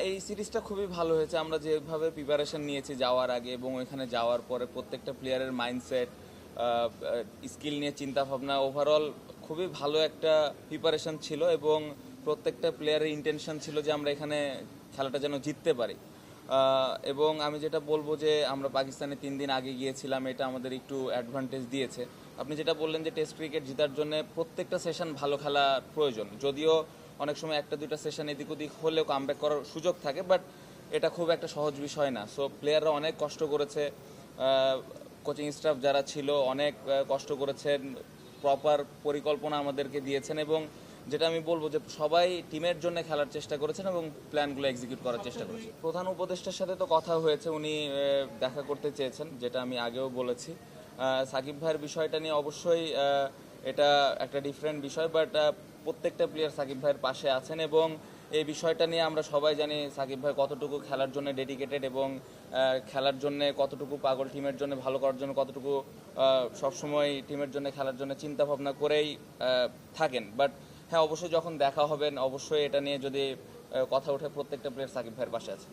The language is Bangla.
এই সিরিজটা খুবই ভালো হয়েছে। আমরা যেভাবে প্রিপারেশন নিয়েছি যাওয়ার আগে এবং ওইখানে যাওয়ার পরে প্রত্যেকটা প্লেয়ারের মাইন্ডসেট, স্কিল নিয়ে চিন্তা ভাবনা, ওভারঅল খুবই ভালো একটা প্রিপারেশন ছিল এবং প্রত্যেকটা প্লেয়ারের ইন্টেনশন ছিল যে আমরা এখানে খেলাটা যেন জিততে পারি। এবং আমি যেটা বলবো যে আমরা পাকিস্তানে 3 দিন আগে গিয়েছিলাম, এটা আমাদের একটু অ্যাডভান্টেজ দিয়েছে। আপনি যেটা বললেন যে টেস্ট ক্রিকেট জেতার জন্য প্রত্যেকটা সেশন ভালো খেলা প্রয়োজন, যদিও অনেক সময় একটা দুইটা সেশন এদিক ওদিক হলেও কামব্যাক করার সুযোগ থাকে, বাট এটা খুব একটা সহজ বিষয় না। সো প্লেয়াররা অনেক কষ্ট করেছে, কোচিং স্টাফ যারা ছিল অনেক কষ্ট করেছেন, প্রপার পরিকল্পনা আমাদেরকে দিয়েছেন এবং যেটা আমি বলবো যে সবাই টিমের জন্য খেলার চেষ্টা করেছেন এবং প্ল্যানগুলো এক্সিকিউট করার চেষ্টা করেছেন। প্রধান উপদেষ্টার সাথে তো কথা হয়েছে, উনি দেখা করতে চেয়েছেন, যেটা আমি আগেও বলেছি। সাকিব ভাইয়ের বিষয়টা নিয়ে অবশ্যই এটা একটা ডিফারেন্ট বিষয়, বাট প্রত্যেকটা প্লেয়ার সাকিব ভাইয়ের পাশে আছেন এবং এই বিষয়টা নিয়ে আমরা সবাই জানি সাকিব ভাই কতটুকু খেলার জন্য ডেডিকেটেড এবং খেলার জন্য কতটুকু পাগল, টিমের জন্য ভালো করার জন্য কতটুকু সবসময় টিমের জন্য খেলার জন্য চিন্তা ভাবনা করেই থাকেন। বাট হ্যাঁ, অবশ্যই যখন দেখা হবেন অবশ্যই এটা নিয়ে যদি কথা ওঠে, প্রত্যেকটা প্লেয়ার সাকিব ভাইয়ের পাশে আছে।